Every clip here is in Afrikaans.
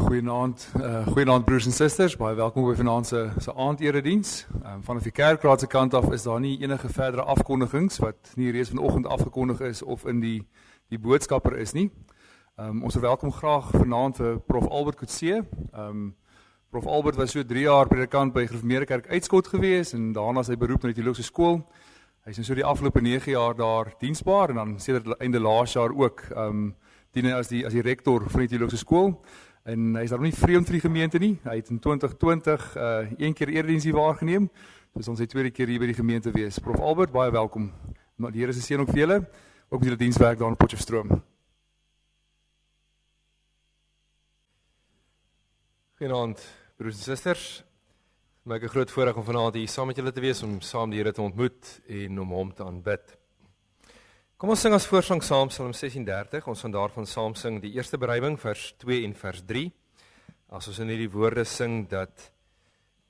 Goeienaand broers en susters, baie welkom by vanaand se aandedediens. Vanaf die kerkraad se kant af is daar nie enige verdere afkondigings wat nie reeds vanoggend afgekondig is of in die boodskapper is nie. Ons verwelkom graag vanaand vir Prof Albert Coetzee. Prof Albert was so 3 jaar predikant by Gereformeerde Kerk Uitskot gewees en daarna sy beroep na die teologiese skool. Hy is so die afgelope 9 jaar daar diensbaar en dan sedert einde laas jaar ook dien as die rektor van die teologiese skool. En hy is daar nie vreemd vir die gemeente nie. Hy het in 2020 een keer erediens hier waargeneem. Dus ons sy tweede keer hier by die gemeente wees. Prof Albert, baie welkom. Maar die Here se seën ook vir julle, ook met julle dienswerk daar in Potchefstroom. Goeienaand, broers en susters. Vir my 'n groot voorreg om vanaand hier saam met julle te wees, om saam die Here te ontmoet en om hom te aanbid. Kom ons sing as voorsang saam Psalm 36, ons gaan daarvan saam sing die eerste bereiding, vers 2 en vers 3. As ons in hierdie woorde sing dat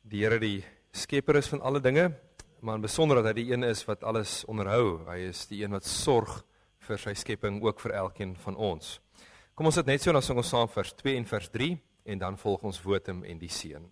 die Here die skepper is van alle dinge, maar in besonder dat hy die een is wat alles onderhou. Hy is die een wat sorg vir sy skepping, ook vir elkeen van ons. Kom ons sit net so, dan sing ons saam vers 2 en vers 3, en dan volg ons votum en die seën.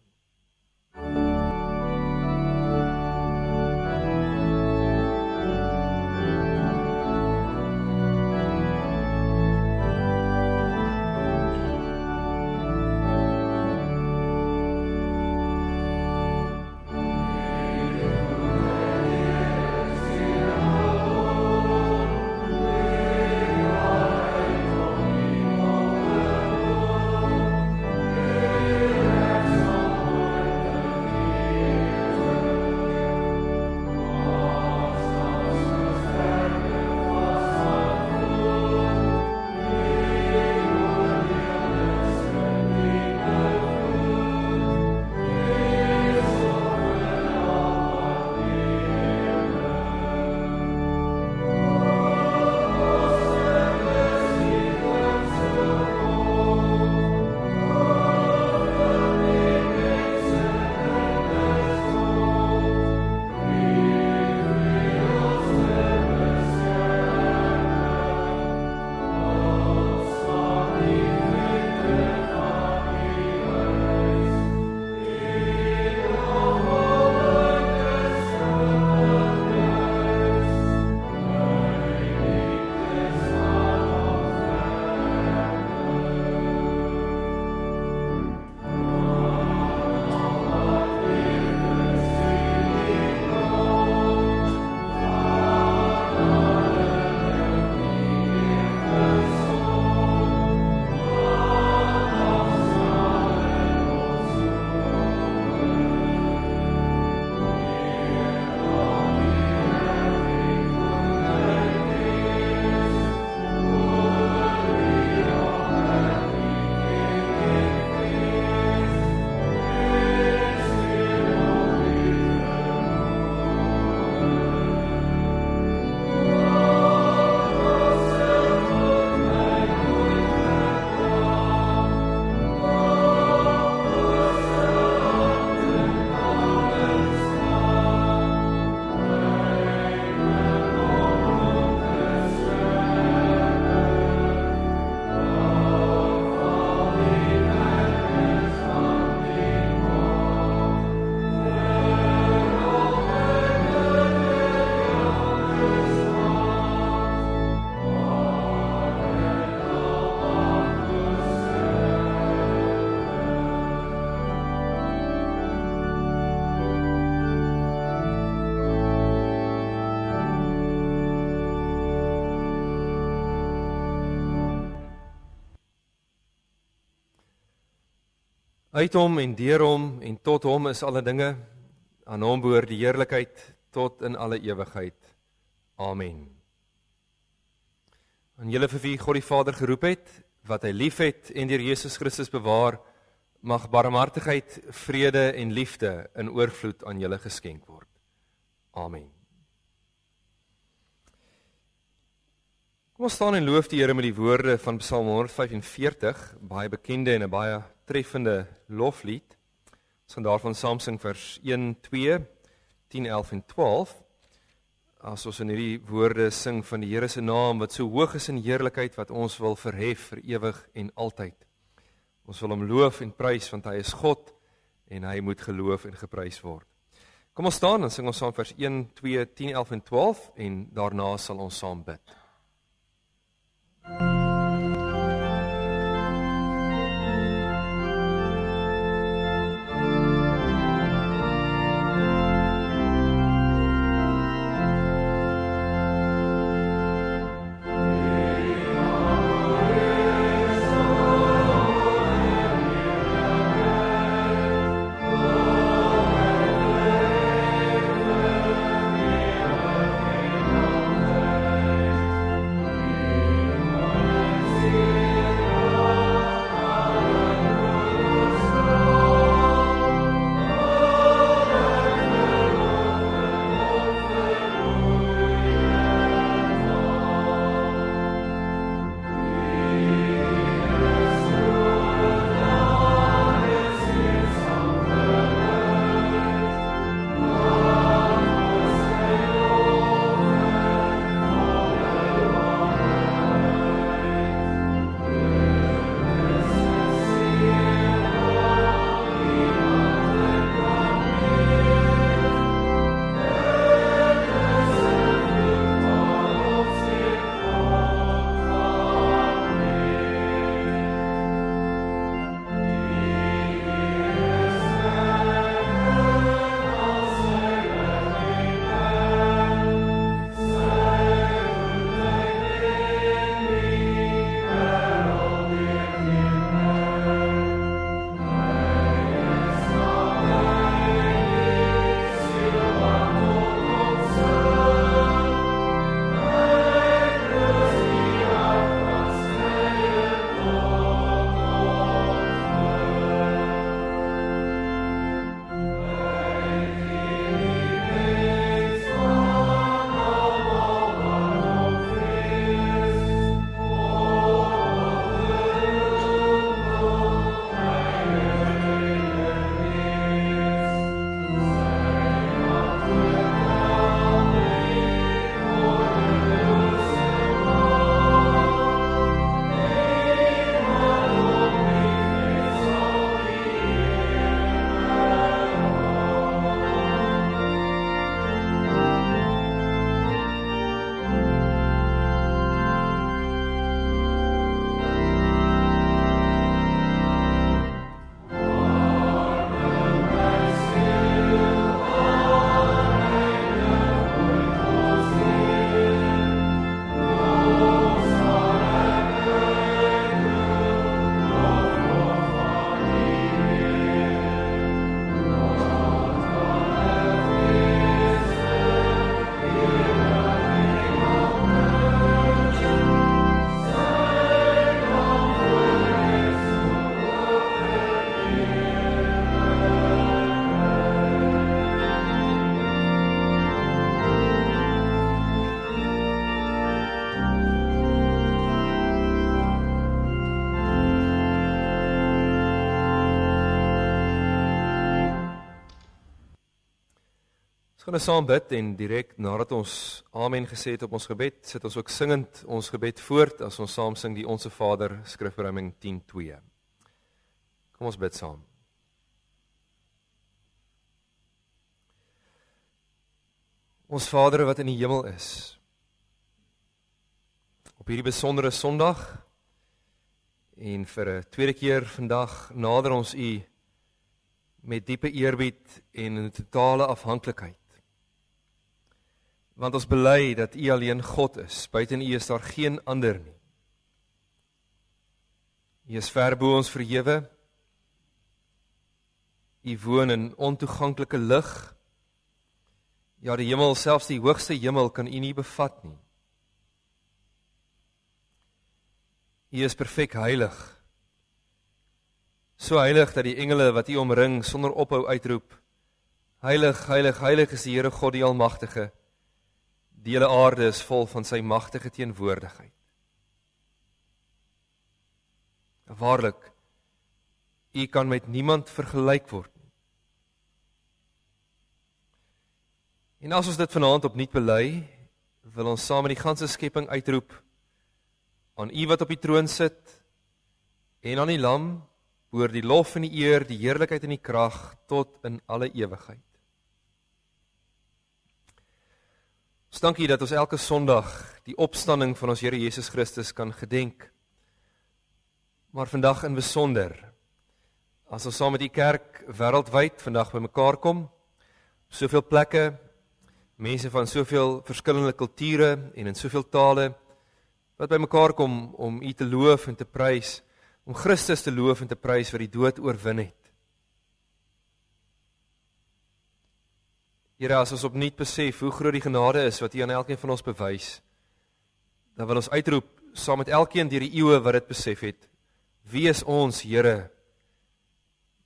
Uit hom en deur hom en tot hom is alle dinge, aan hom behoort die heerlikheid tot in alle ewigheid. Amen. Aan julle vir wie God die Vader geroep het, wat hy lief het en deur Jesus Christus bewaar, mag barmhartigheid, vrede en liefde in oorvloed aan julle geskenk word. Amen. Kom ons staan en loof die Here met die woorde van Psalm 145, baie bekende en 'n baie treffende loflied. Ons gaan daarvan saam sing vers 1, 2, 10, 11 en 12. As ons in hierdie woorde sing van die Here se naam wat so hoog is in heerlikheid, wat ons wil verhef vir ewig en altyd. Ons wil hom loof en prys, want hy is God, en hy moet geloof en geprys word. Kom ons staan en sing ons saam vers 1, 2, 10, 11 en 12, en daarna sal ons saam bid. Ons gaan saam bid en direk nadat ons amen gesê het op ons gebed, sit ons ook singend ons gebed voort as ons saam sing die Onse Vader skrifruiming 10:2. Kom ons bid saam. Ons Vader wat in die hemel is, op hierdie besondere Sondag en vir 'n tweede keer vandag nader ons U met diepe eerbied en 'n totale afhanklikheid. Want ons bely dat U alleen God is, buiten U is daar geen ander nie. U is ver bo ons verhewe. U woon in ontoeganklike lig. Ja, die hemel, selfs die hoogste hemel kan U nie bevat nie. U is perfek heilig. So heilig dat die engele wat U omring sonder ophou uitroep: Heilig, heilig, heilig is die Here God die Almagtige. Die hele aarde is vol van sy magtige teenwoordigheid. Waarlik, U kan met niemand vergelyk word nie. En as ons dit vanaand opnuut bely, wil ons saam met die ganse skepping uitroep: aan U wat op die troon sit, en aan die Lam, behoort die lof en die eer, die heerlikheid en die krag tot in alle ewigheid. Ons dankie dat ons elke Sondag die opstanding van ons Here Jesus Christus kan gedenk. Maar vandag in besonder, as ons saam met die kerk wêreldwyd vandag bymekaar kom, soveel plekke, mense van soveel verskillende kulture en in soveel tale, wat bymekaar kom om U te loof en te prys, om Christus te loof en te prys wat die dood oorwin het. Here, as ons opnuut besef hoe groot die genade is wat U aan elkeen van ons bewys, dan wil ons uitroep, saam met elkeen deur die eeue wat dit besef het, wie is ons, Here,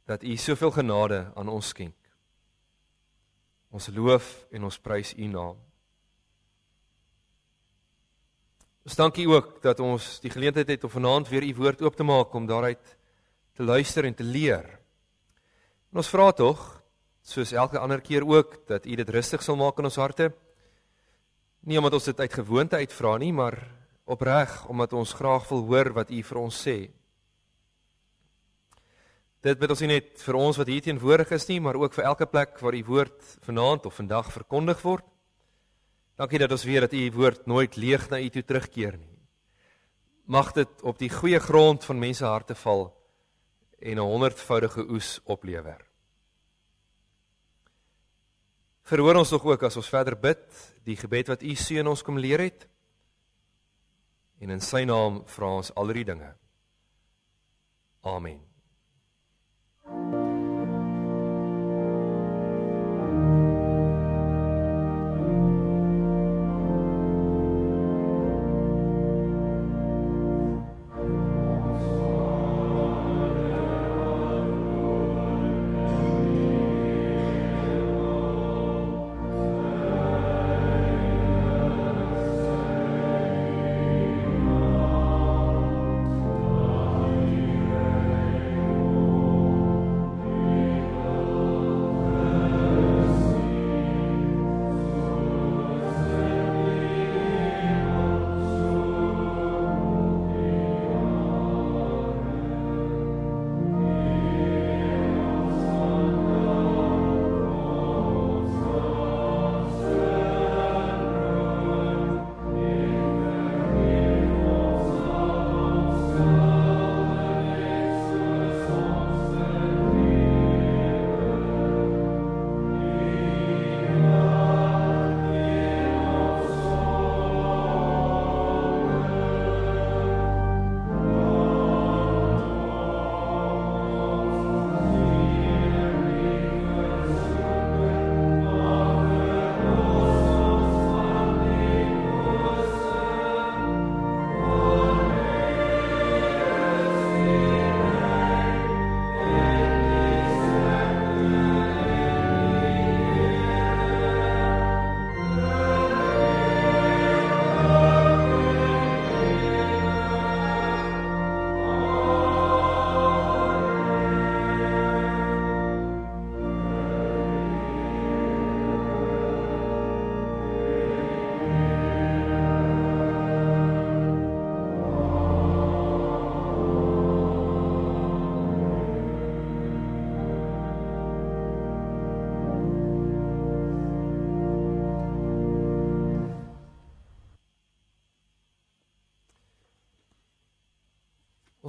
dat U soveel genade aan ons skenk. Ons loof en ons prys U naam. Ons dank U ook dat ons die geleentheid het om vanaand weer U woord oop te maak, om daaruit te luister en te leer. En ons vra tog, soos elke ander keer ook, dat U dit rustig sal maak in ons harte. Nie omdat ons dit uit gewoonte uitvra nie, maar opreg, omdat ons graag wil hoor wat U vir ons sê. Dit bid ons nie net vir ons wat hier teenwoordig is nie, maar ook vir elke plek waar U woord vanaand of vandag verkondig word. Dankie dat ons weet dat U woord nooit leeg na U toe terugkeer nie. Mag dit op die goeie grond van mense harte val en 'n 100voudige oes oplewer. Verhoor ons nog ook as ons verder bid, die gebed wat U seun ons kom leer het, en in sy naam vra ons al die dinge. Amen.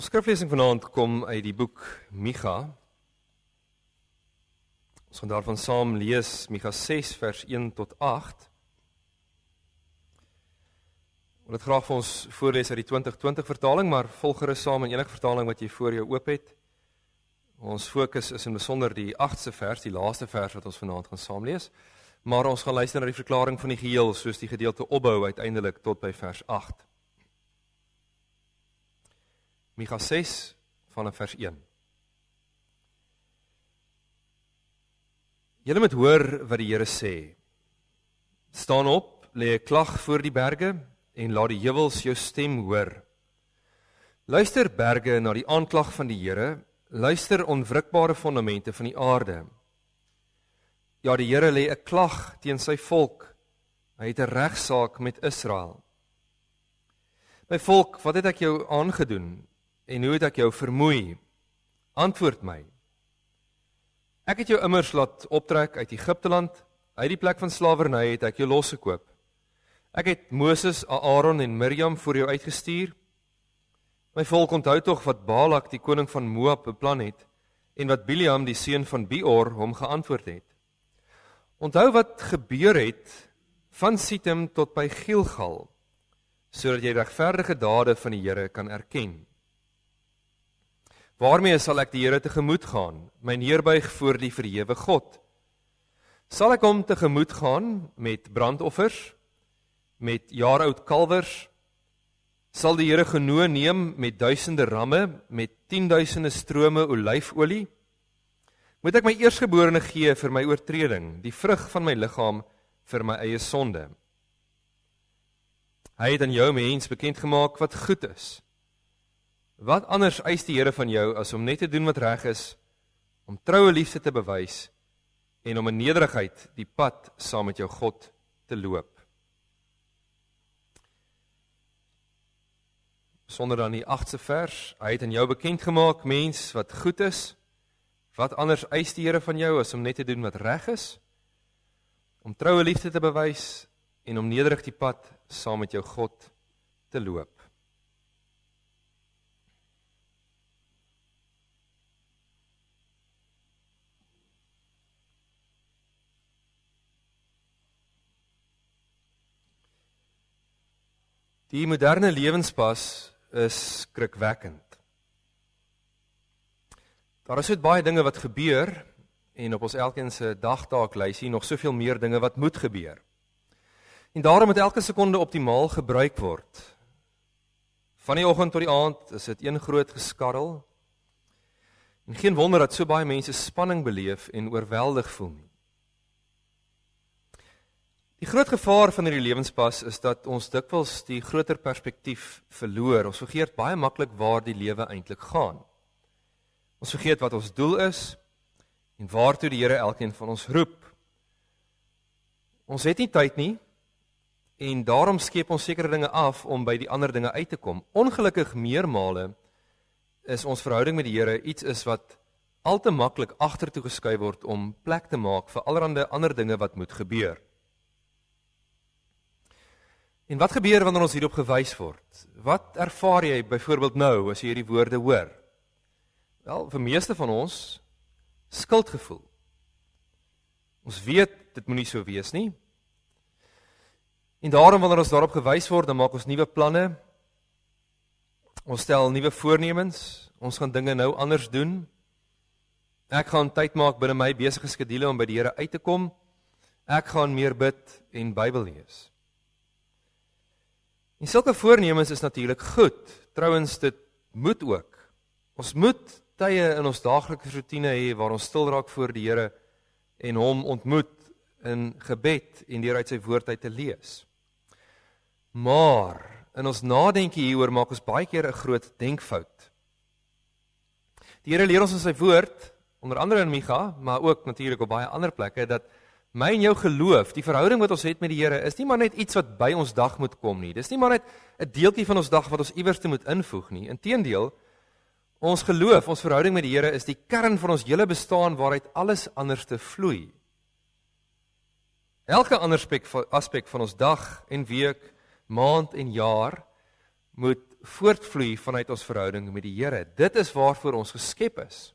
Ons skriflesing vanaand kom uit die boek Micha. Ons gaan daarvan saam lees Micha 6 vers 1 tot 8. Ek wil dit graag vir ons voorlees uit die 2020 vertaling, maar volg gerus saam in enige vertaling wat jy voor jou oop het. Ons fokus is in besonder die 8ste vers, die laaste vers wat ons vanaand gaan saam lees, maar ons gaan luister na die verklaring van die geheel, soos die gedeelte opbou uiteindelik tot by vers 8. Micha 6 vanaf vers 1. Julle moet hoor wat die Here sê. Staan op, lê 'n klag voor die berge en laat die heuwels jou stem hoor. Luister berge na die aanklag van die Here, luister onwrikbare fondamente van die aarde. Ja, die Here lê 'n klag teen sy volk. Hy het 'n regsaak met Israel. My volk, wat het ek jou aangedoen? En hoe het ek jou vermoei? antwoord my. Ek het jou immers laat optrek uit Egipte land, uit die plek van slawerny het ek jou losgekoop. Ek het Moses, Aaron en Miriam voor jou uitgestuur. My volk onthou tog wat Balak, die koning van Moab, beplan het, en wat Biliam, die seun van Beor, hom geantwoord het. Onthou wat gebeur het van Sittim tot by Gilgal, sodat jy regverdige dade van die Here kan erken. Waarmee sal ek die Here tegemoet gaan, my neerbuig voor die verhewe God? Sal ek hom tegemoet gaan met brandoffers, met jaaroud kalwers? Sal die Here genoeg neem met duisende ramme, met 10.000 strome olyfolie? Moet ek my eerstgeborene gee vir my oortreding, die vrug van my liggaam vir my eie sonde? Hy het aan jou mens bekend gemaak wat goed is. Wat anders eis die Here van jou as om net te doen wat reg is, om troue liefde te bewys en om in nederigheid die pad saam met jou God te loop? Sonder dan die 8ste vers, hy het aan jou bekend gemaak, mens, wat goed is. Wat anders eis die Here van jou as om net te doen wat reg is, om troue liefde te bewys en om nederig die pad saam met jou God te loop. Die moderne lewenspas is skrikwekkend. Daar is so baie dinge wat gebeur, en op ons elkeen se dagtaaklysie nog soveel meer dinge wat moet gebeur. En daarom moet elke sekonde optimaal gebruik word. Van die oggend tot die aand is dit een groot geskarrel, en geen wonder dat so baie mense spanning beleef en oorweldig voel nie. Die groot gevaar van hierdie lewenspas is dat ons dikwels die groter perspektief verloor. Ons vergeet baie maklik waar die lewe eintlik gaan. Ons vergeet wat ons doel is en waartoe die Here elkeen van ons roep. Ons het nie tyd nie en daarom skep ons sekere dinge af om by die ander dinge uit te kom. Ongelukkig meermale is ons verhouding met die Here iets is wat al te maklik agtertoe geskuif word om plek te maak vir allerlei ander dinge wat moet gebeur. En wat gebeur wanneer ons hierop gewys word? Wat ervaar jy byvoorbeeld nou as jy hierdie woorde hoor? Wel, vir meeste van ons skuldgevoel. Ons weet dit moenie so wees nie. En daarom wanneer ons daarop gewys word, dan maak ons nuwe planne. Ons stel nuwe voornemens. Ons gaan dinge nou anders doen. Ek gaan tyd maak binne my besige skedule om by die Here uit te kom. Ek gaan meer bid en Bybel lees. En sulke voornemens is natuurlik goed. Trouwens, dit moet ook. Ons moet tye in ons daaglikse roetine hê waar ons stil raak voor die Here en hom ontmoet in gebed en deur uit sy woord uit te lees. Maar in ons nadenkie hieroor maak ons baie keer 'n groot denkfout. Die Here leer ons in sy woord, onder andere in Micha, maar ook natuurlik op baie ander plekke, dat my en jou geloof, die verhouding wat ons het met die Here, is nie maar net iets wat by ons dag moet kom nie. Dis nie maar net 'n deeltjie van ons dag wat ons iewers te moet invoeg nie. Inteendeel, ons geloof, ons verhouding met die Here is die kern van ons hele bestaan waaruit alles anders te vloei. Elke ander aspek van ons dag en week, maand en jaar moet voortvloei vanuit ons verhouding met die Here. Dit is waarvoor ons geskep is.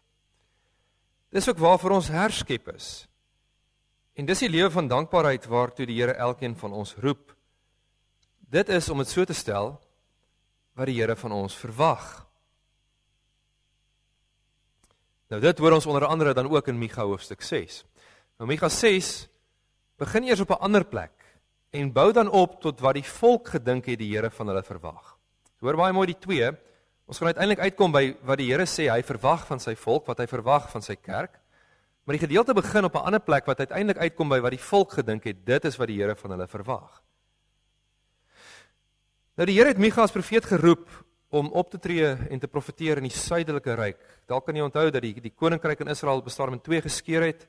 Dis ook waarvoor ons herskep is. En dis die lewe van dankbaarheid waartoe die Here elkeen van ons roep. Dit is, om dit so te stel, wat die Here van ons verwag. Nou dit hoor ons onder andere dan ook in Micha hoofstuk 6. Nou Micha 6 begin eers op 'n ander plek en bou dan op tot wat die volk gedink het die Here van hulle verwag. Hoor baie mooi die twee. Ons gaan uiteindelik uitkom by wat die Here sê hy verwag van sy volk, wat hy verwag van sy kerk. Maar die gedeelte begin op 'n ander plek wat uiteindelik uitkom by wat die volk gedink het, dit is wat die Here van hulle verwag. Nou die Here het Micha as profeet geroep om op te tree en te profeteer in die suidelike ryk. Dalk kan jy onthou dat die koninkryk in Israel bestaan in 2 geskeur het,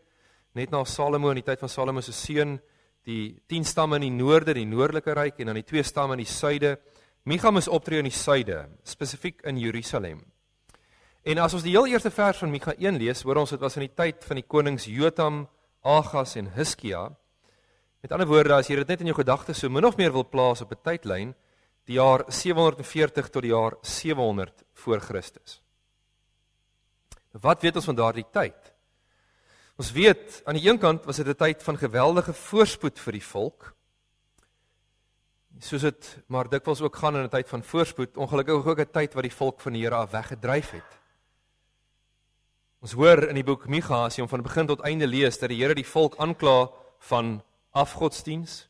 net na Salomo in die tyd van Salomo se seun, die 10 stamme in die noorde, die noordelike ryk, en dan die 2 stamme in die suide. Micha moes optree in die suide, spesifiek in Jerusalem. En as ons die heel eerste vers van Micha 1 lees, hoor ons dit was in die tyd van die konings Jotam, Agas en Hiskia. Met ander woorde, as jy dit net in jou gedagtes so min of meer wil plaas op 'n tydlyn, die jaar 740 tot die jaar 700 voor Christus. Wat weet ons van daardie tyd? Ons weet, aan die een kant was dit 'n tyd van geweldige voorspoed vir die volk, soos dit maar dikwels ook gaan in 'n tyd van voorspoed, ongelukkig ook 'n tyd wat die volk van die Here af weggedryf het. Ons hoor in die boek Micha, as jy hom van begin tot einde lees, dat die Here die volk aankla van afgodsdiens,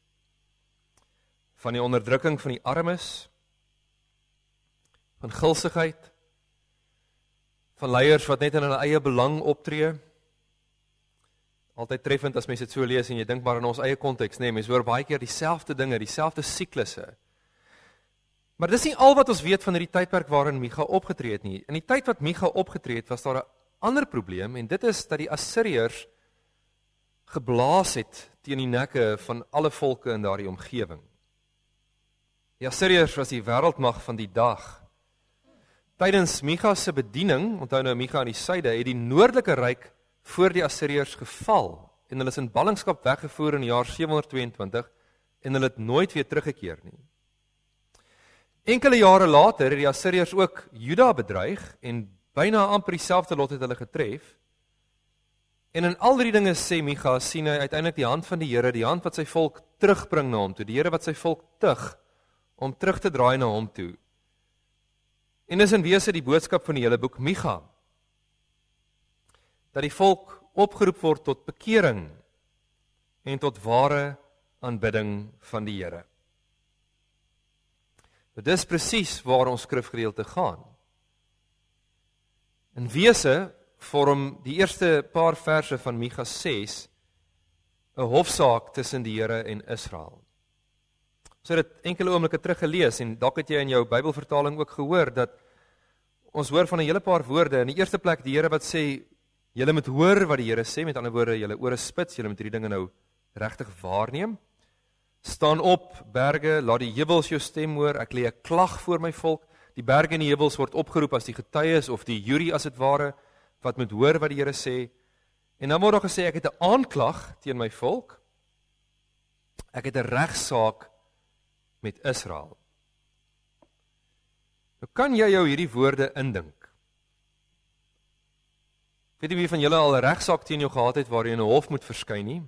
van die onderdrukking van die armes, van gulsigheid, van leiers wat net in hulle eie belang optree. Altyd treffend as mense dit so lees en jy dink maar in ons eie konteks, nee, mense hoor baie keer dieselfde dinge, dieselfde siklusse. Maar dis nie al wat ons weet van hierdie tydperk waarin Micha opgetree het nie. In die tyd wat Micha opgetree het, was daar 'n ander probleem, en dit is dat die Assiriërs geblaas het teen die nekke van alle volke in daardie omgewing. Die Assiriërs was die wêreldmag van die dag. Tydens Micha se bediening, onthou nou Micha aan die suide, het die noordelike ryk voor die Assiriërs geval, en hulle is in ballingskap weggevoer in die jaar 722, en hulle het nooit weer teruggekeer nie. Enkele jare later het die Assiriërs ook Juda bedreig, en byna amper dieselfde lot het hulle getref, en in al die dinge sê Micha, sien hy uiteindelik die hand van die Here, die hand wat sy volk terugbring na hom toe, die Here wat sy volk tug, om terug te draai na hom toe. En dis in wese die boodskap van die hele boek Micha, dat die volk opgeroep word tot bekering en tot ware aanbidding van die Here. Dit is presies waar ons skrifgedeelte gaan. In wese vorm die eerste paar verse van Micha 6 'n hofsaak tussen die Here en Israel. Ons het dit enkele oomblikke terug gelees en dalk het jy in jou Bybelvertaling ook gehoor dat ons hoor van 'n hele paar woorde. In die eerste plek die Here wat sê, julle moet hoor wat die Here sê, met ander woorde, julle ore spits, julle moet hierdie dinge nou regtig waarneem. Staan op, berge, laat die heuwels jou stem hoor, ek lê 'n klag voor my volk. Die berge en die heuwels word opgeroep as die getuies of die jury as dit ware, wat moet hoor wat die Here sê. En dan word daar gesê, ek het 'n aanklag teen my volk. Ek het 'n regsaak met Israel. Nou kan jy jou hierdie woorde indink. Weet jy wie van julle al 'n regsaak teen jou gehad het waar jy in 'n hof moet verskyn nie?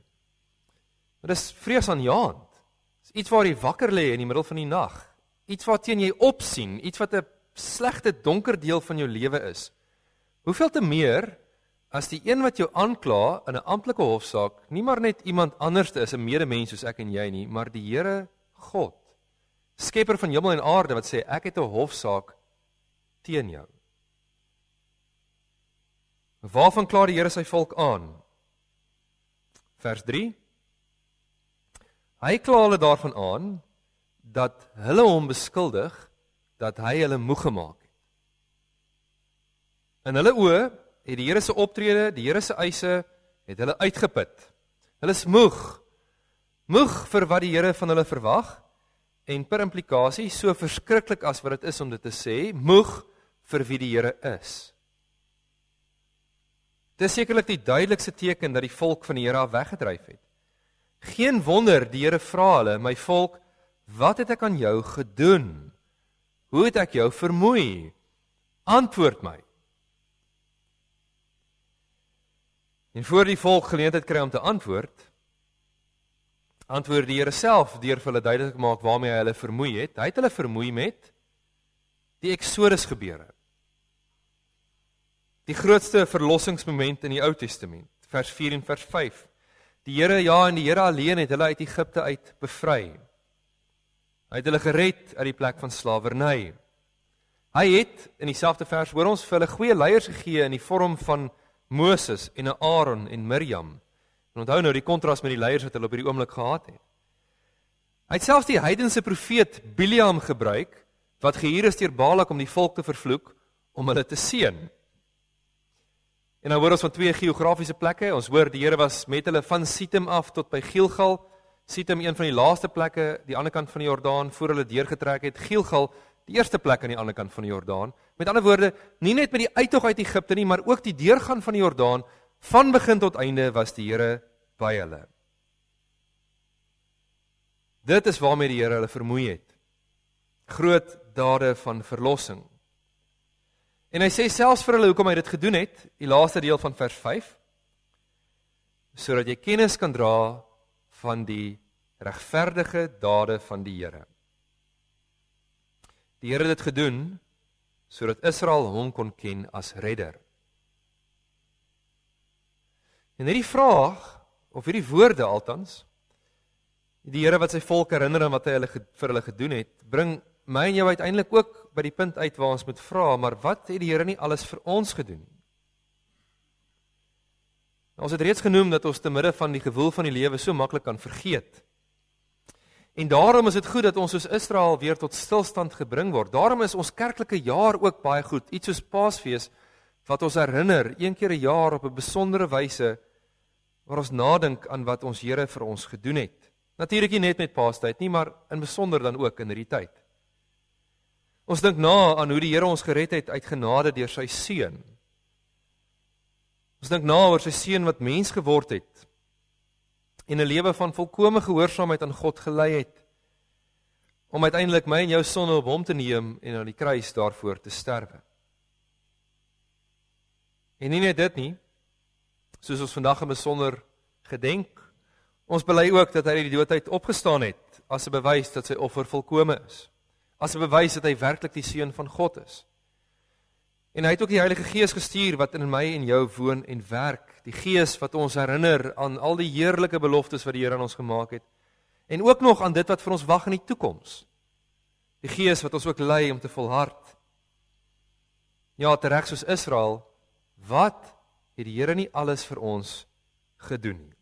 Maar dis vreesaanjaend. Dis iets waar jy wakker lê in die middel van die nag. Iets wat teen jy opsien, iets wat 'n slegte donker deel van jou lewe is. Hoeveel te meer as die een wat jou aankla in 'n amptelike hofsaak nie maar net iemand anders is, 'n medemens soos ek en jy nie, maar die Here God, skepper van hemel en aarde, wat sê ek het 'n hofsaak teen jou. Waarvan kla die Here sy volk aan? Vers 3. Hy kla hulle daarvan aan dat hulle hom beskuldig dat hy hulle moeg gemaak het. In hulle oë het die Here se optrede, die Here se eise, het hulle uitgeput. Hulle is moeg. Moeg vir wat die Here van hulle verwag, en per implikasie, so verskriklik as wat dit is om dit te sê, moeg vir wie die Here is. Dit is sekerlik die duidelikste teken dat die volk van die Here af weggedryf het. Geen wonder die Here vra hulle, my volk, wat het ek aan jou gedoen? Hoe het ek jou vermoei? Antwoord my. En voor die volk geleentheid kry om te antwoord die Here self deur vir hulle duidelik maak waarmee hy hulle vermoei het. Hy het hulle vermoei met die Exodus gebeure. Die grootste verlossingsmoment in die Ou Testament, vers 4 en vers 5. Die Here, ja, en die Here alleen het hulle uit Egipte uit bevry. Hy het hulle gered uit die plek van slawerny. Hy het, in dieselfde vers, hoor ons, vir hulle goeie leiers gegee in die vorm van Moses en Aaron en Miriam. En onthou nou die kontras met die leiers wat hulle op hierdie oomblik gehad het. Hy het selfs die heidense profeet Biliam gebruik, wat gehuur is deur Balak om die volk te vervloek, om hulle te seën. En nou hoor ons van twee geografiese plekke. Ons hoor die Here was met hulle van Sitim af tot by Gilgal. Sitim, een van die laaste plekke, die ander kant van die Jordaan, voor hulle deurgetrek het. Gilgal, Die eerste plek aan die ander kant van die Jordaan. Met ander woorde, nie net met die uittog uit Egipte nie, maar ook die deurgaan van die Jordaan, van begin tot einde was die Here by hulle. Dit is waarmee die Here hulle vermoei het. Groot dade van verlossing. En hy sê selfs vir hulle hoekom hy dit gedoen het, die laaste deel van vers 5, sodat jy kennis kan dra van die regverdige dade van die Here. Die Here het dit gedoen, sodat Israel hom kon ken as redder. En hierdie vraag, of hierdie woorde althans, die Here wat sy volk herinner aan wat hy vir hulle gedoen het, bring my en jou uiteindelik ook by die punt uit waar ons moet vra, maar wat het die Here nie alles vir ons gedoen? Ons het reeds genoem dat ons te midde van die gewoel van die lewe so maklik kan vergeet. En daarom is dit goed dat ons soos Israel weer tot stilstand gebring word. Daarom is ons kerklike jaar ook baie goed, iets soos Paasfees, wat ons herinner, een keer 'n jaar op 'n besondere wyse, waar ons nadink aan wat ons Here vir ons gedoen het. Natuurlik nie net met Paastyd nie, maar in besonder dan ook in hierdie tyd. Ons dink na aan hoe die Here ons gered het uit genade deur sy Seun. Ons dink na oor sy Seun wat mens geword het en 'n lewe van volkomme gehoorsaamheid aan God gelei het, om uiteindelik my en jou sonde op hom te neem en aan die kruis daarvoor te sterwe. En nie net dit nie, soos ons vandag in besonder gedenk, ons bely ook dat hy uit die dood uit opgestaan het, as 'n bewys dat sy offer volkome is, as 'n bewys dat hy werklik die Seun van God is. En hy het ook die Heilige Gees gestuur wat in my en jou woon en werk, die Gees wat ons herinner aan al die heerlike beloftes wat die Here aan ons gemaak het, en ook nog aan dit wat vir ons wag in die toekoms. Die Gees wat ons ook lei om te volhard. Ja, tereg soos Israel, wat het die Here nie alles vir ons gedoen nie?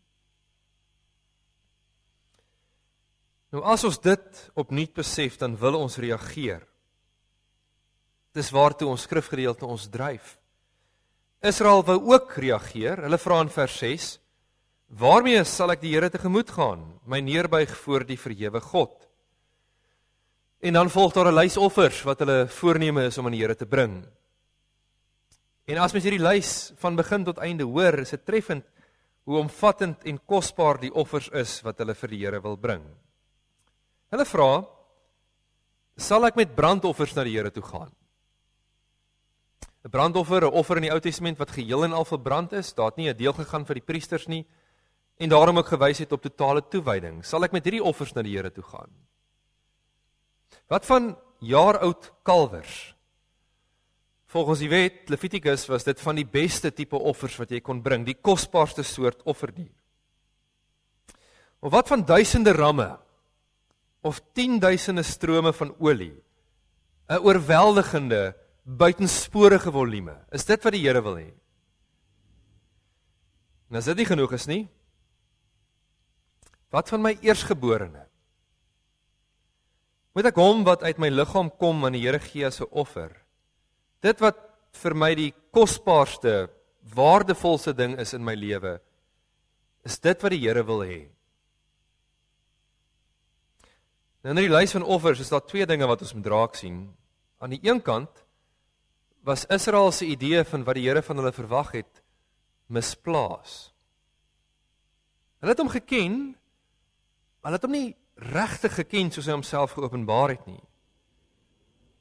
Nou as ons dit opnuut besef, dan wil ons reageer. Dis waartoe ons skrifgedeelte ons dryf. Israel wou ook reageer. Hulle vra in vers 6, waarmee sal ek die Here tegemoet gaan, my neerbuig voor die verhewe God? En dan volg daar 'n lys offers wat hulle voorneme is om aan die Here te bring. En as mens hierdie lys van begin tot einde hoor, is dit treffend hoe omvattend en kosbaar die offers is wat hulle vir die Here wil bring. Hulle vra, sal ek met brandoffers na die Here toe gaan? 'n Brandoffer, 'n offer in die Ou Testament wat geheel en al verbrand is, daar het nie 'n deel gegaan vir die priesters nie, en daarom ook gewys het op totale toewyding. Sal ek met hierdie offers na die Here toe gaan? Wat van jaaroud kalwers? Volgens die wet, Levitikus, was dit van die beste tipe offers wat jy kon bring, die kosbaarste soort offerdier. Of wat van duisende ramme, of 10.000 strome van olie, 'n oorweldigende, buitensporige volume? Is dit wat die Here wil hê? En as dit nie genoeg is nie, wat van my eersgeborene? Moet ek hom wat uit my liggaam kom aan die Here gee as 'n offer? Dit wat vir my die kosbaarste, waardevolste ding is in my lewe, is dit wat die Here wil hê? Nou in die lys van offers is daar twee dinge wat ons moet raak sien. Aan die een kant was Israel se idee van wat die Here van hulle verwag het, misplaas. Hulle het hom geken, hulle het hom nie regtig geken soos hy homself geopenbaar het nie.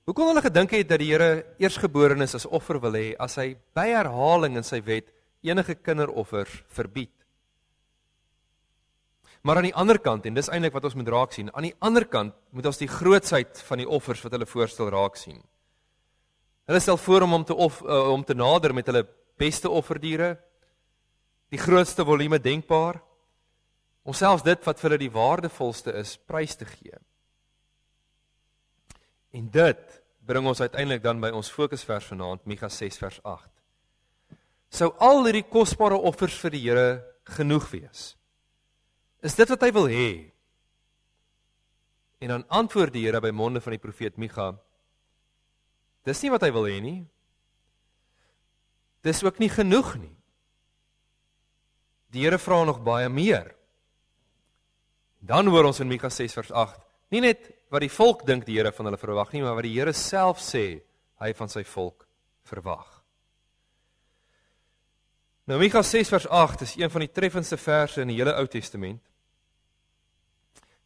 Hoe kon hulle gedink het dat die Here eersgeborenes as offer wil hê, as hy by herhaling in sy wet enige kinderoffers verbied? Maar aan die ander kant, en dis eintlik wat ons moet raak sien, aan die ander kant moet ons die grootsheid van die offers wat hulle voorstel raak sien. Hulle stel voor om te nader met hulle beste offerdiere, die grootste volume denkbaar, om selfs dit wat vir hulle die waardevolste is, prys te gee. En dit bring ons uiteindelik dan by ons fokusvers vanaand, Micha 6 vers 8. Sou al hierdie kosbare offers vir die Here genoeg wees? Is dit wat hy wil hê? En dan antwoord die Here by monde van die profeet Micha, dis nie wat hy wil hê nie. Dis ook nie genoeg nie. Die Here vra nog baie meer. Dan hoor ons in Micha 6 vers 8, Nie net wat die volk dink die Here van hulle verwag nie, maar wat die Here self sê hy van sy volk verwag. Nou Micha 6 vers 8 is een van die treffendste verse in die hele Ou Testament.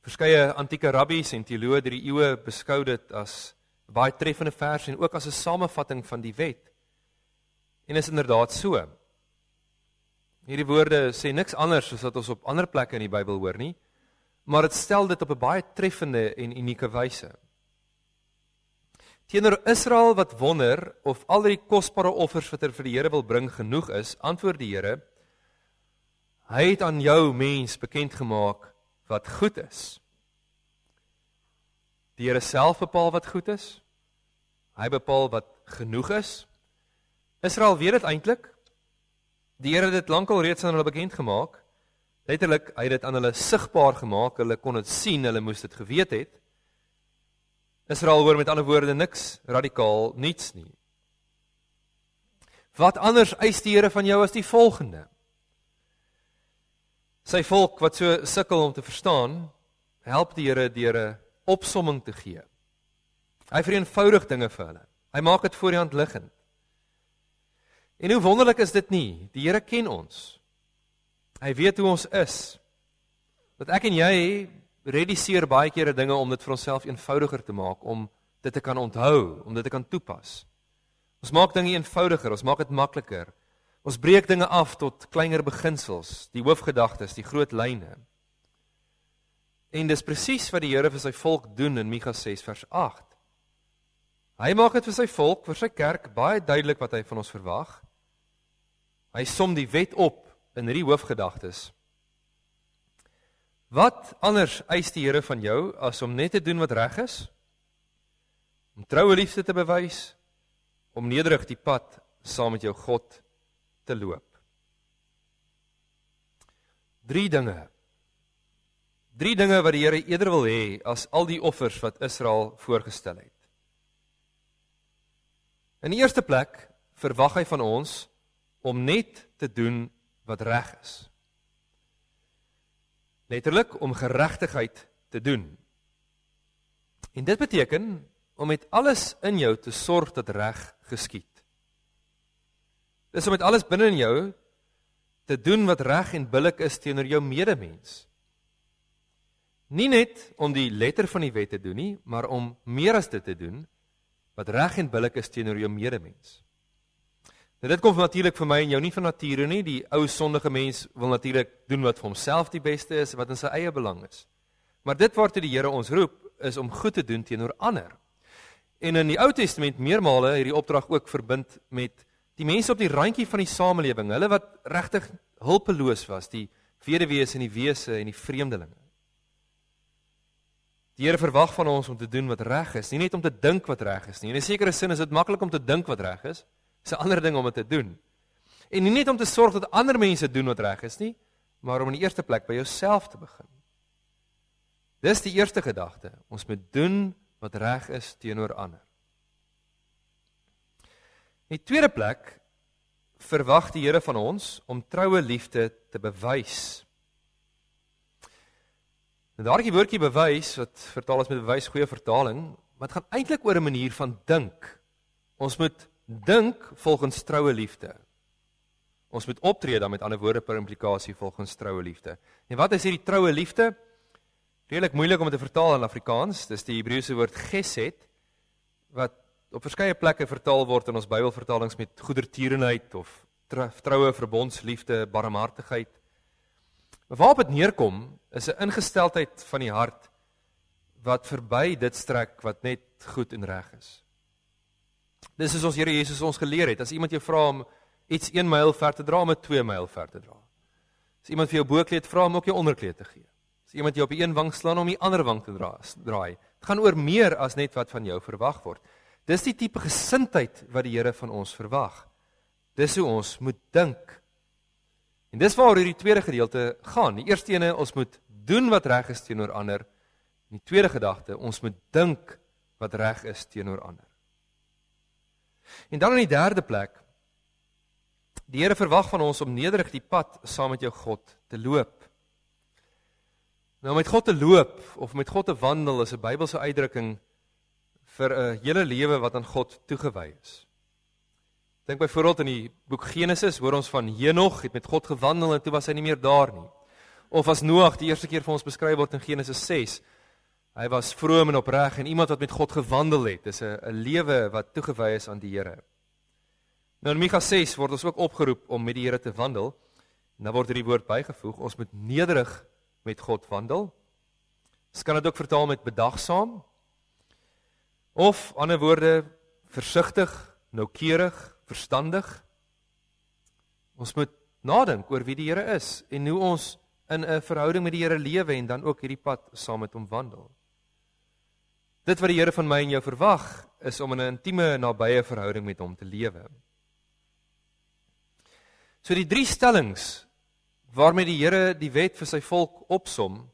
Verskeie antieke rabbies en teoloë deur die eeue beskou dit as 'n baie treffende vers en ook as 'n samevatting van die wet. En is inderdaad so. Hierdie woorde sê niks anders as wat ons op ander plekke in die Bybel hoor nie, maar dit stel dit op 'n baie treffende en unieke wyse. Teenoor Israel wat wonder of al die kosbare offers wat hulle vir die Here wil bring genoeg is, antwoord die Here, hy het aan jou mens bekend gemaak wat goed is. Die Here self bepaal wat goed is. Hy bepaal wat genoeg is. Israel weet dit eintlik. Die Here het dit lankal reeds aan hulle bekend gemaak. Letterlik, hy het dit aan hulle sigbaar gemaak. Hulle kon dit sien, hulle moes dit geweet het. Israel hoor met ander woorde niks radikaal niets nie. Wat anders eis die Here van jou as die volgende? Sy volk wat so sukkel om te verstaan, help die Here deur 'n opsomming te gee. Hy vereenvoudig dinge vir hulle. Hy maak dit voor die hand liggend. En hoe wonderlik is dit nie? Die Here ken ons. Hy weet hoe ons is. Dat ek en jy reduseer baie kere dinge om dit vir onsself eenvoudiger te maak, om dit te kan onthou, om dit te kan toepas. Ons maak dinge eenvoudiger, ons maak dit makliker. Ons breek dinge af tot kleiner beginsels, die hoofgedagtes, die groot lyne. En dis presies wat die Here vir sy volk doen in Micha 6 vers 8. Hy maak dit vir sy volk, vir sy kerk, baie duidelik wat hy van ons verwag. Hy som die wet op in hierdie hoofgedagtes. Wat anders eis die Here van jou as om net te doen wat reg is? Om troue liefde te bewys, om nederig die pad saam met jou God te loop. 3 dinge. 3 dinge wat die Here eerder wil hê as al die offers wat Israel voorgestel het. In die eerste plek verwag hy van ons om net te doen wat reg is. Letterlik om geregtigheid te doen. En dit beteken om met alles in jou te sorg dat reg geskied. Dis om met alles binne in jou te doen wat reg en billik is teenoor jou medemens. Nie net om die letter van die wet te doen nie, maar om meer as dit te doen wat reg en billik is teenoor jou medemens. Nou dit kom natuurlik vir my en jou nie van nature nie. Die ou sondige mens wil natuurlik doen wat vir homself die beste is, wat in sy eie belang is. Maar dit waartoe die Here ons roep, is om goed te doen teenoor ander. En in die Ou Testament meermale hierdie opdrag ook verbind met die mense op die randjie van die samelewing, hulle wat regtig hulpeloos was, die weduwees en die wese en die vreemdelinge. Die Here verwag van ons om te doen wat reg is, nie net om te dink wat reg is nie. In 'n sekere sin is dit maklik om te dink wat reg is. Dis 'n ander ding om dit te doen. En nie net om te sorg dat ander mense doen wat reg is nie, maar om in die eerste plek by jouself te begin. Dis die eerste gedagte. Ons moet doen wat reg is teenoor ander. In die tweede plek verwag die Here van ons om troue liefde te bewys. En daardie woordjie bewys, wat vertaal is met bewys, goeie vertaling, wat gaan eintlik oor 'n manier van dink. Ons moet dink volgens troue liefde. Ons moet optree dan met ander woorde per implikasie volgens troue liefde. En wat is hierdie troue liefde? Redelik moeilik om dit te vertaal in Afrikaans. Dis die Hebreëse woord gesed, wat op verskeie plekke vertaal word in ons Bybelvertalings met goedertierenheid of troue, verbondsliefde, barmhartigheid. Maar waarop dit neerkom, is 'n ingesteldheid van die hart wat verby dit strek wat net goed en reg is. Dis is ons Here Jesus ons geleer het. As iemand jou vra om iets 1 myl ver te dra, om dit 2 myl ver te dra. As iemand vir jou bokleed vra, om ook jou onderkleed te gee. As iemand jou op die een wang slaan, om die ander wang te draai. Dit gaan oor meer as net wat van jou verwag word. Dis die tipe gesindheid wat die Here van ons verwag. Dis hoe ons moet dink. En dis waaroor hierdie tweede gedeelte gaan. Die eerste ene, ons moet doen wat reg is teenoor ander. En die tweede gedagte, ons moet dink wat reg is teenoor ander. En dan in die derde plek, die Here verwag van ons om nederig die pad saam met jou God te loop. Nou met God te loop of met God te wandel is 'n Bybelse uitdrukking vir 'n hele lewe wat aan God toegewy is. Dink byvoorbeeld in die boek Genesis hoor ons van Henog het met God gewandel en toe was hy nie meer daar nie. Of as Noag die eerste keer vir ons beskryf word in Genesis 6, hy was vroom en opreg en iemand wat met God gewandel het. Dis 'n lewe wat toegewy is aan die Here. Nou in Micha 6 word ons ook opgeroep om met die Here te wandel. En dan word hierdie woord bygevoeg, ons moet nederig met God wandel. Ons kan dit ook vertaal met bedagsaam. Of ander woorde, versigtig, noukeurig, verstandig. Ons moet nadink oor wie die Here is en hoe ons in 'n verhouding met die Here lewe en dan ook hierdie pad saam met hom wandel. Dit wat die Here van my en jou verwag, is om in 'n intieme, nabye verhouding met hom te lewe. So die 3 stellings waarmee die Here die wet vir sy volk opsom,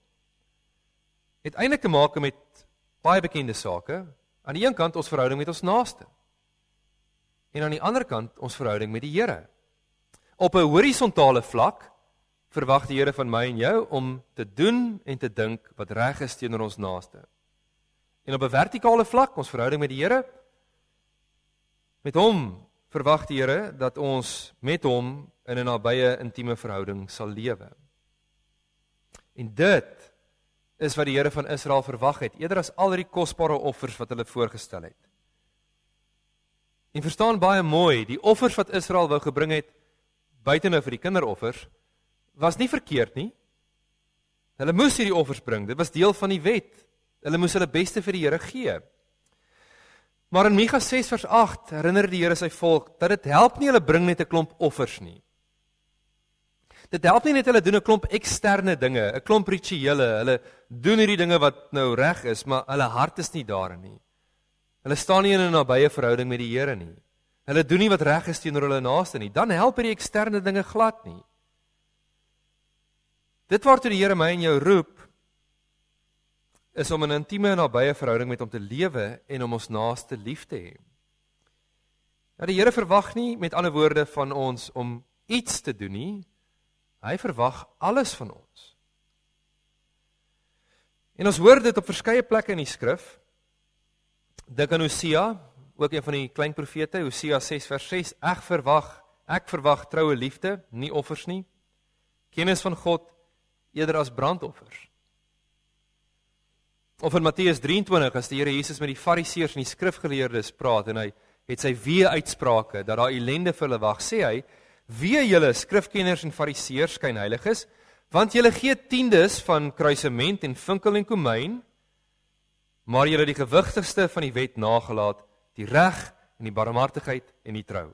het eintlik te maak met baie bekende sake. Aan die een kant ons verhouding met ons naaste. En aan die ander kant ons verhouding met die Here. Op 'n horisontale vlak verwag die Here van my en jou om te doen en te dink wat reg is teenoor ons naaste. En op 'n vertikale vlak, ons verhouding met die Here, met hom verwag die Here dat ons met hom in 'n nabye, intieme verhouding sal lewe. En dit is wat die Here van Israel verwag het, eerder as al die kosbare offers wat hulle voorgestel het. En verstaan baie mooi, die offers wat Israel wou gebring het, buite nou vir die kinderoffers, was nie verkeerd nie. Hulle moes hierdie offers bring, dit was deel van die wet. Hulle moes hulle beste vir die Here gee. Maar in Micha 6 vers 8 herinner die Here sy volk, dat dit help nie hulle bring net 'n klomp offers nie. Dit help nie net hulle doen 'n klomp eksterne dinge, 'n klomp rituele, hulle doen hierdie dinge wat nou reg is, maar hulle hart is nie daarin nie. Hulle staan nie in 'n nabye verhouding met die Here nie. Hulle doen nie wat reg is teenoor hulle naaste nie. Dan help hierdie eksterne dinge glad nie. Dit waartoe die Here my en jou roep, is om 'n intieme en nabye verhouding met hom te lewe en om ons naaste lief te hê. Nou die Here verwag nie met ander woorde van ons om iets te doen nie. Hy verwag alles van ons. En ons hoor dit op verskeie plekke in die skrif. Dink aan Hosea, ook een van die klein profete, Hosea 6 vers 6, ek verwag troue liefde, nie offers nie. Kennis van God eerder as brandoffers. Of in Matteus 23, as die Here Jesus met die fariseërs en die skrifgeleerdes praat, en hy het sy wee uitsprake, dat daar ellende vir hulle wag, sê hy, wee julle skrifkenners en fariseërs skynheiliges, want julle gee tiendes van kruisement en vinkel en komyn, maar julle die gewigtigste van die wet nagelaat, die reg en die barmhartigheid en die trou.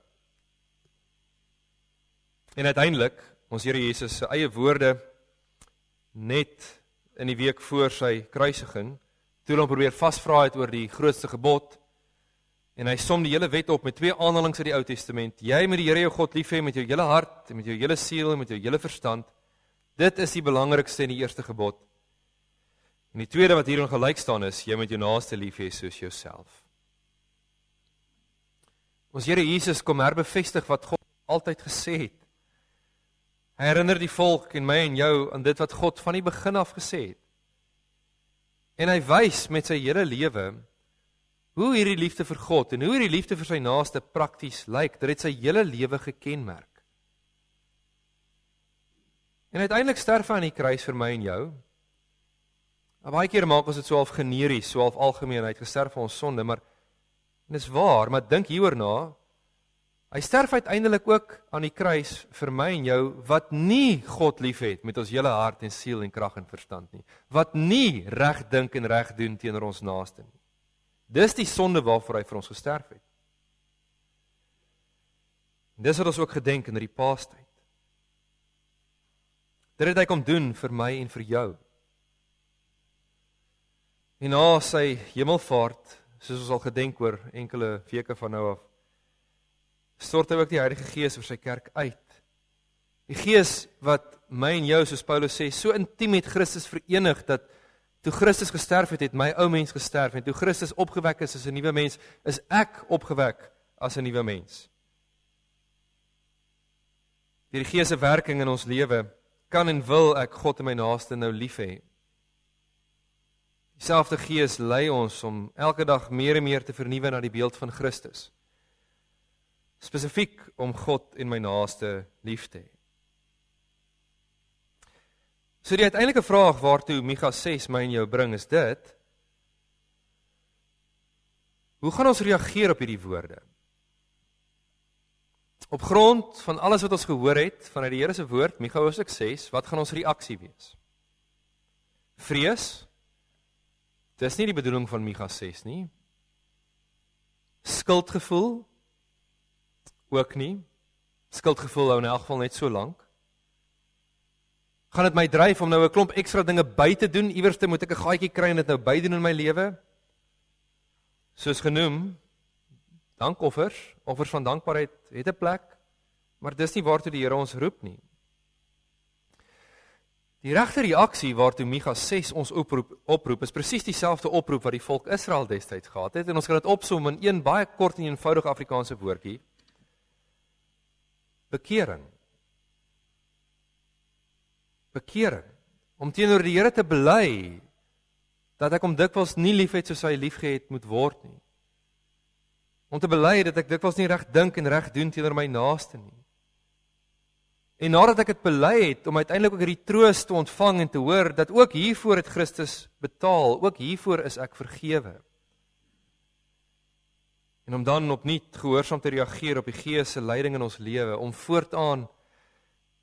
En uiteindelik, ons Here Jesus se eie woorde, net in die week voor sy kruisiging, toe hom probeer vasvra het oor die grootste gebod, en hy som die hele wet op met 2 aanhalings uit die Ou Testament. Jy moet die Here jou God lief hê met jou hele hart, en met jou hele siel, en met jou hele verstand. Dit is die belangrikste en die eerste gebod. En die tweede wat hierin gelyk staan is, jy moet jou naaste lief hê soos jouself. Ons Here Jesus kom herbevestig wat God altyd gesê het. Hy herinner die volk en my en jou aan dit wat God van die begin af gesê het. En hy wys met sy hele lewe hoe hierdie liefde vir God en hoe hierdie liefde vir sy naaste prakties lyk. Dit het sy hele lewe gekenmerk. En uiteindelik sterf hy aan die kruis vir my en jou. Baie keer maak ons dit so half generies, so half algemeen, hy het gesterf vir ons sonde, maar en dis waar, maar dink hieroor na, hy sterf uiteindelik ook aan die kruis vir my en jou, wat nie God lief het met ons hele hart en siel en krag en verstand nie, wat nie reg dink en reg doen teenoor ons naaste nie. Dis die sonde waarvoor hy vir ons gesterf het. En dis wat ons ook gedenk in die Paastyd. Dit het hy kom doen vir my en vir jou. En na sy hemelvaart, soos ons al gedenk oor enkele weke van nou af, stort hy ook die Heilige Gees oor sy kerk uit. Die Gees wat my en jou, soos Paulus sê, so intiem met Christus verenig, dat toe Christus gesterf het, het my ou mens gesterf, en toe Christus opgewek is as 'n nuwe mens, is ek opgewek as 'n nuwe mens. Deur die Gees se werking in ons lewe, kan en wil ek God en my naaste nou lief hê. Dieselfde Gees lei ons om elke dag meer en meer te vernuwe na die beeld van Christus. Spesifiek om God en my naaste lief te hê. So die uiteindelike vraag waartoe Micha 6 my en jou bring is dit: hoe gaan ons reageer op hierdie woorde? Op grond van alles wat ons gehoor het vanuit die Here se woord, Micha hoofstuk 6, wat gaan ons reaksie wees? Vrees? Dis nie die bedoeling van Micha 6 nie. Skuldgevoel? Ook nie. Skuldgevoel hou in elk geval net so lank. Gaan dit my dryf om nou 'n klomp ekstra dinge by te doen? Iewerste moet ek 'n gaatjie kry en dit nou bydoen in my lewe? Soos genoem, dankoffers, offers van dankbaarheid het 'n plek, maar dis nie waartoe die Here ons roep nie. Die regte reaksie waartoe Micha 6 ons oproep is presies dieselfde oproep wat die volk Israel destyds gehad het, en ons kan dit opsom in een baie kort en eenvoudige Afrikaanse woordjie: bekering. Bekering. Om teenoor die Here te bely dat ek hom dikwels nie liefhet soos hy liefgehad moet word nie. Om te bely dat ek dikwels nie reg dink en reg doen teenoor my naaste nie. En nadat ek dit bely het, om uiteindelik ook hierdie troos te ontvang en te hoor dat ook hiervoor het Christus betaal, ook hiervoor is ek vergewe. En om dan opnuut gehoorsaam te reageer op die Gees se leiding in ons lewe, om voortaan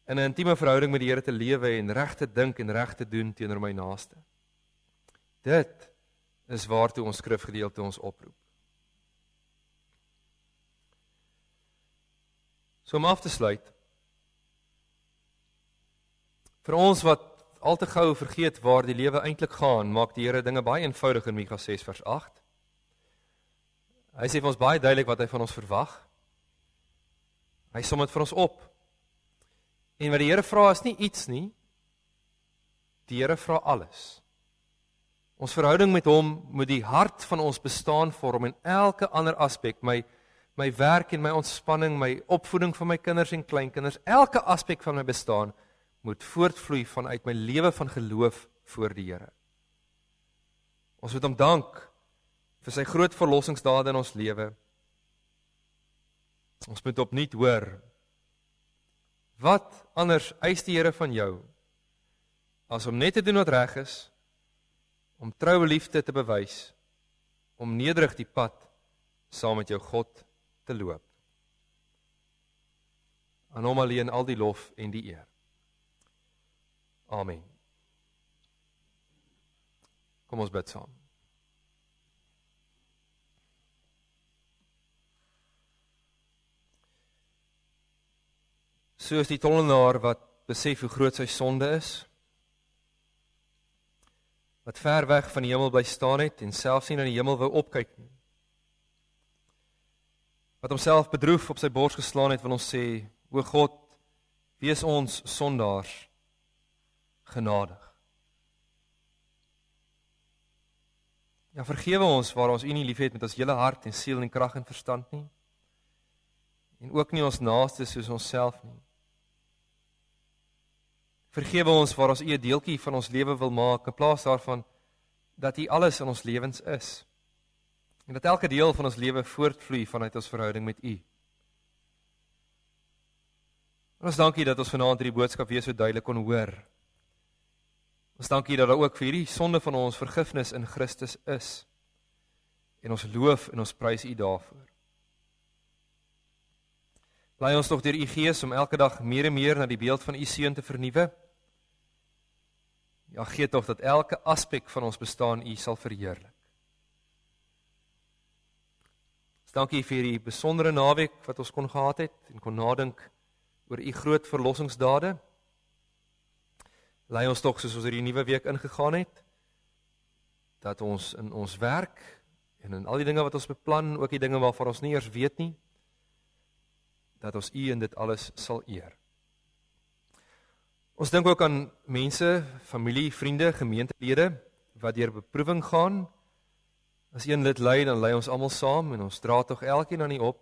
in 'n intieme verhouding met die Here te lewe en reg te dink en reg te doen teenoor my naaste. Dit is waartoe ons skrifgedeelte ons oproep. So om af te sluit, vir ons wat al te gou vergeet waar die lewe eintlik gaan, maak die Here dinge baie eenvoudig in Micha 6 vers 8. Hy sê vir ons baie duidelik wat hy van ons verwag. Hy som dit vir ons op. En wat die Here vra is nie iets nie, die Here vra alles. Ons verhouding met hom moet die hart van ons bestaan vorm en elke ander aspek, my werk en my ontspanning, my opvoeding van my kinders en kleinkinders, elke aspek van my bestaan moet voortvloei vanuit my lewe van geloof voor die Here. Ons moet hom dank vir sy groot verlossingsdade in ons lewe. Ons moet opnuut hoor, wat anders eis die Here van jou, as om net te doen wat reg is, om troue liefde te bewys, om nederig die pad saam met jou God te loop. Aan hom alleen al die lof en die eer. Amen. Kom ons bid saam. Soos die tollenaar wat besef hoe groot sy sonde is, wat ver weg van die hemel bly staan het en selfs nie na die hemel wou opkyk nie, wat homself bedroef op sy bors geslaan het, wil ons sê, o God, wees ons sondaars genadig. Ja, vergewe ons waar ons U nie liefhet met ons hele hart en siel en krag en verstand nie, en ook nie ons naaste soos onsself nie. Vergewe ons waar ons U 'n deeltjie van ons lewe wil maak, in plaas daarvan dat U alles in ons lewens is. En dat elke deel van ons lewe voortvloei vanuit ons verhouding met U. En ons dankie dat ons vanaand hierdie boodskap weer so duidelik kon hoor. Ons dankie dat daar ook vir hierdie sonde van ons vergifnis in Christus is. En ons loof en ons prys U daarvoor. Lei ons tog deur U Gees om elke dag meer en meer na die beeld van U Seun te vernuwe. Ja, gee tog dat elke aspek van ons bestaan U sal verheerlik. Ons dankie vir die besondere naweek wat ons kon gehad het en kon nadink oor U groot verlossingsdade. Lei ons tog soos ons hierdie nuwe week ingegaan het, dat ons in ons werk en in al die dinge wat ons beplan, ook die dinge waarvan ons nie eers weet nie, dat ons U in dit alles sal eer. Ons dink ook aan mense, familie, vriende, gemeentelede, wat deur beproewing gaan. As een lid ly, dan ly ons almal saam, en ons dra tog elkeen aan U op,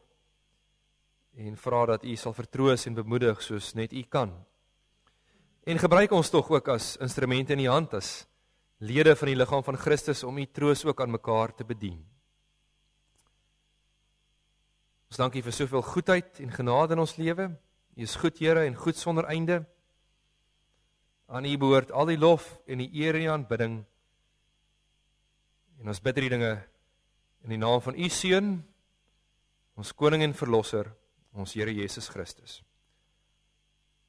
en vra dat U sal vertroos en bemoedig, soos net U kan. En gebruik ons tog ook as instrumente in U hand, as lede van die liggaam van Christus, om u troos ook aan mekaar te bedien. Ons dank u vir soveel goedheid en genade in ons lewe. U is goed, Here, en goed sonder einde. Aan u behoort al die lof en die eer en die aanbidding. En ons bid hierdie dinge in die naam van u Seun, ons Koning en Verlosser, ons Here Jesus Christus.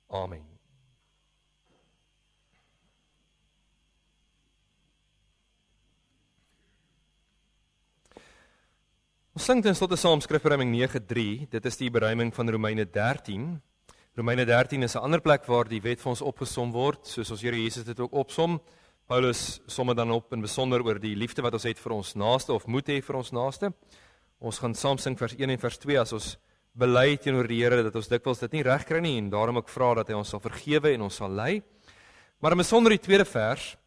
Amen. Ons sing ten slotte saam skrifberuiming 9:3, dit is die beruiming van Romeine 13. Romeine 13 is 'n ander plek waar die wet vir ons opgesom word, soos ons Here Jesus dit ook opsom. Paulus som dit dan op in besonder oor die liefde wat ons het vir ons naaste, of moet hê vir ons naaste. Ons gaan saam sing vers 1 en vers 2, as ons bely teenoor die Here dat ons dikwels dit nie reg kry nie, en daarom ek vra dat hy ons sal vergewe en ons sal lei. Maar in besonder die tweede vers,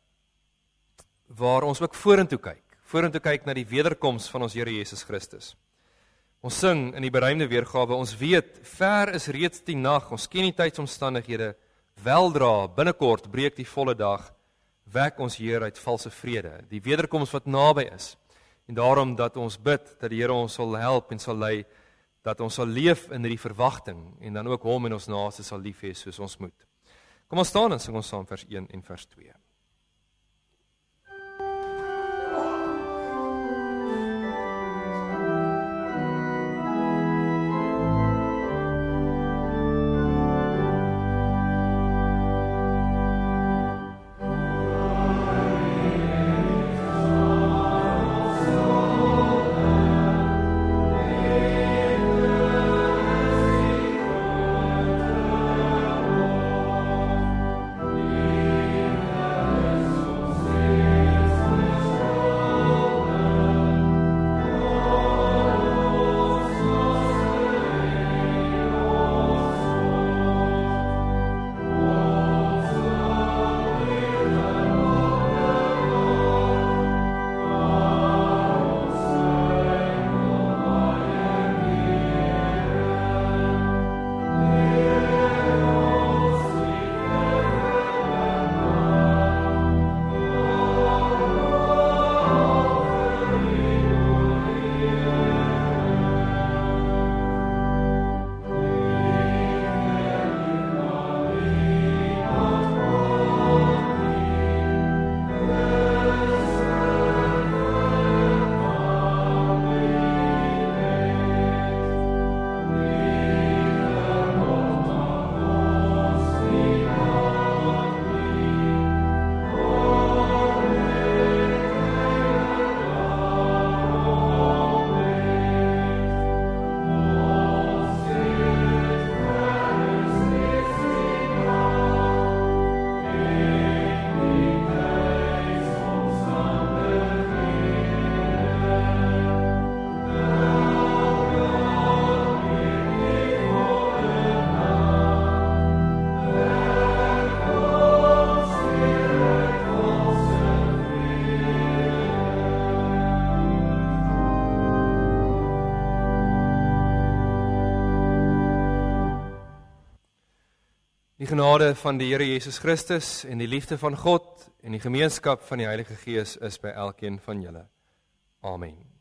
waar ons ook vorentoe kyk na die wederkoms van ons Here Jesus Christus. Ons sing in die beruimde weergawe, ons weet, ver is reeds die nag, ons ken die tydsomstandighede, weldra, binnekort breek die volle dag, wek ons Heer uit valse vrede, die wederkoms wat naby is, en daarom dat ons bid, dat die Here ons sal help en sal lei, dat ons sal leef in die verwagting, en dan ook hom en ons naaste sal lief hê soos ons moet. Kom ons staan en sing ons saam vers 1 en vers 2. Die genade van die Here Jesus Christus en die liefde van God en die gemeenskap van die Heilige Gees is by elkeen van julle. Amen.